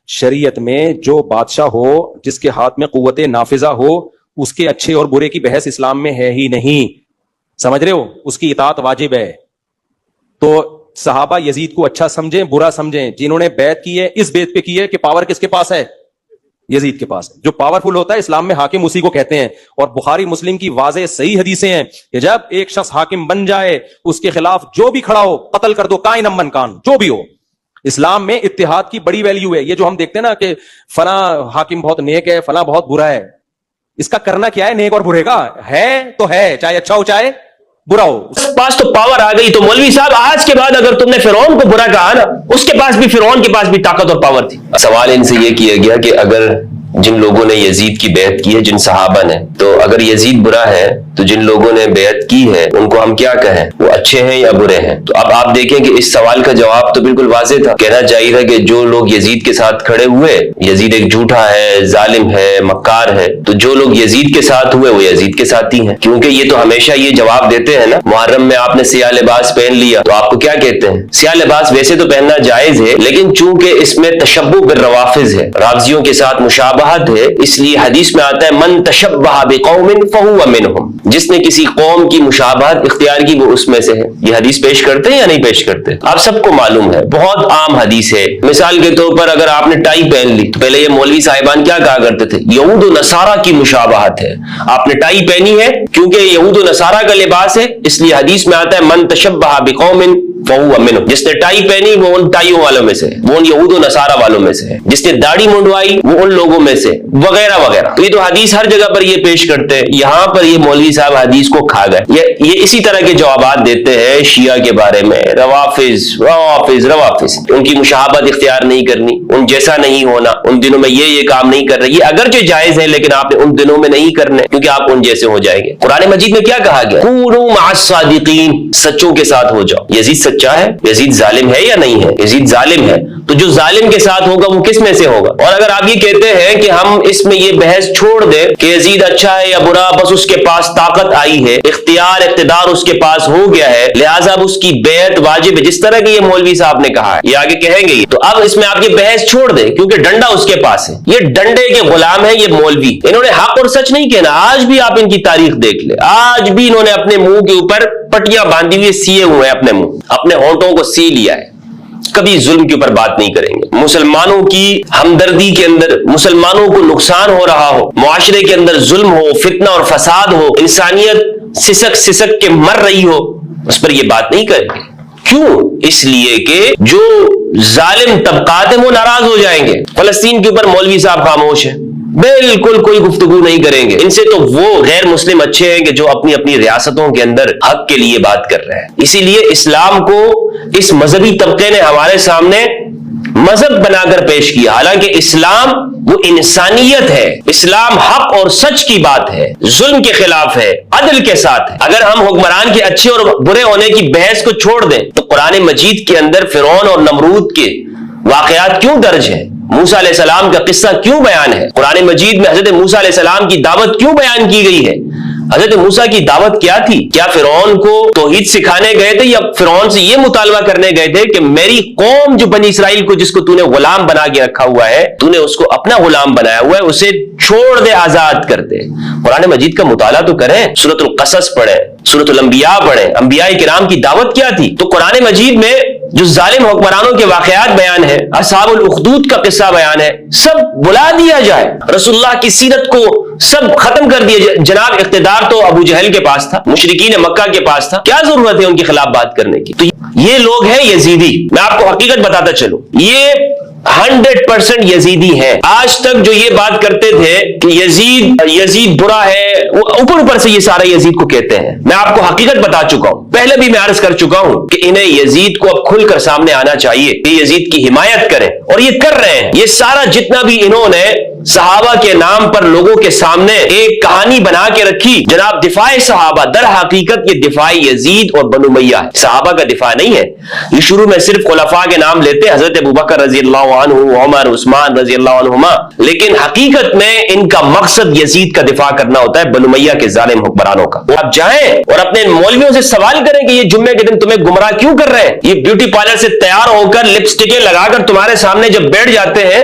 شریعت میں جو بادشاہ ہو جس کے ہاتھ میں قوت نافذہ ہو اس کے اچھے اور برے کی بحث اسلام میں ہے ہی نہیں. سمجھ رہے ہو؟ اس کی اطاعت واجب ہے. تو صحابہ یزید کو اچھا سمجھیں برا سمجھیں، جنہوں نے بیعت کی ہے اس بیعت پہ کی ہے کہ پاور کس کے پاس ہے؟ یزید کے پاس. جو پاورفل ہوتا ہے اسلام میں حاکم اسی کو کہتے ہیں. اور بخاری مسلم کی واضح صحیح حدیثیں ہیں کہ جب ایک شخص حاکم بن جائے اس کے خلاف جو بھی کھڑا ہو قتل کر دو، کائن من کان، جو بھی ہو. اسلام میں اتحاد کی بڑی ویلیو ہے. یہ جو ہم دیکھتے ہیں نا کہ فلاں حاکم بہت نیک ہے فلاں بہت برا ہے، اس کا کرنا کیا ہے؟ نیک اور برے کا ہے تو ہے، چاہے اچھا ہو چاہے برا ہو. پاس تو پاور آ گئی. تو مولوی صاحب آج کے بعد اگر تم نے فرعون کو برا کہا نا، اس کے پاس بھی فرعون کے پاس بھی طاقت اور پاور تھی. سوال ان سے یہ کیا گیا کہ اگر جن لوگوں نے یزید کی بیعت کی ہے، جن صحابہ نے، تو اگر یزید برا ہے تو جن لوگوں نے بیعت کی ہے ان کو ہم کیا کہیں؟ وہ اچھے ہیں یا برے ہیں؟ تو اب آپ دیکھیں کہ اس سوال کا جواب تو بالکل واضح تھا. کہنا چاہیے تھا کہ جو لوگ یزید کے ساتھ کھڑے ہوئے، یزید ایک جھوٹا ہے، ظالم ہے، مکار ہے، تو جو لوگ یزید کے ساتھ ہوئے وہ یزید کے ساتھ ہی ہیں. کیونکہ یہ تو ہمیشہ یہ جواب دیتے ہیں نا. محرم میں آپ نے سیاہ لباس پہن لیا تو آپ کو کیا کہتے ہیں؟ سیاہ لباس ویسے تو پہننا جائز ہے، لیکن چونکہ اس میں تشبہ بالروافض ہے، رافضیوں کے ساتھ مشابہت ہے، اس لیے حدیث میں آتا ہے من تشبہ بقوم فہو منہم، جس نے کسی قوم کی مشابہت اختیار کی وہ اس میں سے ہے. یہ حدیث پیش کرتے ہیں یا نہیں پیش کرتے؟ آپ سب کو معلوم ہے، بہت عام حدیث ہے. مثال کے طور پر اگر آپ نے ٹائی پہن لی تو پہلے یہ مولوی صاحبان کیا کہا کرتے تھے؟ یہود و نصارہ کی مشابہت ہے. آپ نے ٹائی پہنی ہے کیونکہ یہود و نصارہ کا لباس ہے، اس لیے حدیث میں آتا ہے من تشبہ بقوم فہو منہم. جس نے ٹائی پہنی وہ ان ٹائیوں والوں میں سے ہے، وہ ان یہود و نصارہ والوں میں سے ہے. جس نے داڑھی منڈوائی وہ ان لوگوں میں سے، وغیرہ وغیرہ. یہ تو حدیث ہر جگہ پر یہ پیش کرتے ہیں. یہاں پر یہ مولوی صاحب حدیث کو کھا گئے. یہ اسی طرح کے جوابات دیتے ہیں شیعہ کے بارے میں، روافض روافض روافض. ان کی مشابہت اختیار نہیں کرنی، ان جیسا نہیں ہونا، ان دنوں میں یہ کام نہیں کر رہے. یہ اگرچہ جائز ہے لیکن آپ نے ان دنوں میں نہیں کرنے کیونکہ آپ ان جیسے ہو جائیں گے. قرآن مجید میں کیا کہا گیا؟ کونوا مع الصادقین، سچوں کے ساتھ ہو جاؤ. یزید سچا ہے؟ یزید ظالم ہے یا نہیں ہے؟ یزید ظالم ہے. تو جو ظالم کے ساتھ ہوگا وہ کس میں سے ہوگا؟ اور اگر آپ یہ کہتے ہیں کہ ہم اس میں یہ بحث چھوڑ دیں کہ یزید اچھا ہے یا برا، بس اس کے پاس طاقت آئی ہے، اختیار اقتدار اس کے پاس ہو گیا ہے، لہٰذا اب اس کی بیعت واجب ہے، جس طرح کہ یہ مولوی صاحب نے کہا ہے، یہ آگے کہیں گے. تو اب اس میں آپ یہ بحث چھوڑ دیں کیونکہ ڈنڈا اس کے پاس ہے. یہ ڈنڈے کے غلام ہیں یہ مولوی. انہوں نے حق اور سچ نہیں کہنا. آج بھی آپ ان کی تاریخ دیکھ لیں، آج بھی انہوں نے اپنے منہ کے اوپر پٹیاں باندھی ہوئی سیے ہوئے ہیں، اپنے منہ اپنے ہونٹوں کو سی لیا ہے. کبھی ظلم کے اوپر بات نہیں کریں گے. مسلمانوں کی ہمدردی کے اندر مسلمانوں کو نقصان ہو رہا ہو، معاشرے کے اندر ظلم ہو، فتنہ اور فساد ہو، انسانیت سسک کے مر رہی ہو، اس پر یہ بات نہیں کریں گے. کیوں؟ اس لیے کہ جو ظالم طبقات ہیں وہ ناراض ہو جائیں گے. فلسطین کے اوپر مولوی صاحب خاموش ہیں، بالکل کوئی گفتگو نہیں کریں گے. ان سے تو وہ غیر مسلم اچھے ہیں کہ جو اپنی اپنی ریاستوں کے اندر حق کے لیے بات کر رہے ہیں. اسی لیے اسلام کو اس مذہبی طبقے نے ہمارے سامنے مذہب بنا کر پیش کیا، حالانکہ اسلام وہ انسانیت ہے. اسلام حق اور سچ کی بات ہے، ظلم کے خلاف ہے، عدل کے ساتھ ہے. اگر ہم حکمران کے اچھے اور برے ہونے کی بحث کو چھوڑ دیں تو قرآن مجید کے اندر فرعون اور نمرود کے واقعات کیوں درج ہیں؟ موسیٰ علیہ السلام کا قصہ کیوں بیان ہے؟ قرآن مجید میں حضرت موسیٰ علیہ السلام کی دعوت کیوں بیان کی گئی ہے؟ حضرت موسیٰ کی دعوت کیا تھی؟ کیا فرعون کو توحید سکھانے گئے تھے یا فرعون سے یہ مطالبہ کرنے گئے تھے کہ میری قوم جو بنی اسرائیل کو جس کو تو نے غلام بنا کے رکھا ہوا ہے، تو نے اس کو اپنا غلام بنایا ہوا ہے، اسے چھوڑ دے، آزاد کر دے. قرآن مجید کا مطالعہ تو کریں، سورۃ القصص پڑھیں، سورۃ الانبیاء پڑھیں. انبیاء کرام کی دعوت کیا تھی؟ تو قرآن مجید میں جو ظالم حکمرانوں کے واقعات بیان ہے، اصحاب الاخدود کا قصہ بیان ہے، سب بلا دیا جائے. رسول اللہ کی سیرت کو سب ختم کر دیا جائے. جناب اقتدار تو ابو جہل کے پاس تھا، مشرکین مکہ کے پاس تھا، کیا ضرورت ہے ان کے خلاف بات کرنے کی؟ تو یہ لوگ ہیں یزیدی. میں آپ کو حقیقت بتاتا چلوں، یہ 100% یزیدی ہیں. آج تک جو یہ بات کرتے تھے کہ یزید برا ہے، وہ اوپر سے یہ سارا یزید کو کہتے ہیں. میں آپ کو حقیقت بتا چکا ہوں، پہلے بھی میں عرض کر چکا ہوں کہ انہیں یزید کو اب کھل کر سامنے آنا چاہیے کہ یزید کی حمایت کریں، اور یہ کر رہے ہیں. یہ سارا جتنا بھی انہوں نے صحابہ کے نام پر لوگوں کے سامنے ایک کہانی بنا کے رکھی، جناب دفاع صحابہ، در حقیقت یہ دفاع یزید اور بنو امیہ ہے، صحابہ کا دفاع نہیں ہے. یہ شروع میں صرف خلفاء کے نام لیتے، حضرت ابوبکر رضی اللہ عنہ، عمر، عثمان رضی اللہ عنہما، لیکن حقیقت میں ان کا مقصد یزید کا دفاع کرنا ہوتا ہے، بنو امیہ کے ظالم حکمرانوں کا. آپ جائیں اور اپنے مولویوں سے سوال کریں کہ یہ جمعے کے دن تمہیں گمراہ کیوں کر رہے ہیں؟ یہ بیوٹی پارلر سے تیار ہو کر لپسٹکیں لگا کر تمہارے سامنے جب بیٹھ جاتے ہیں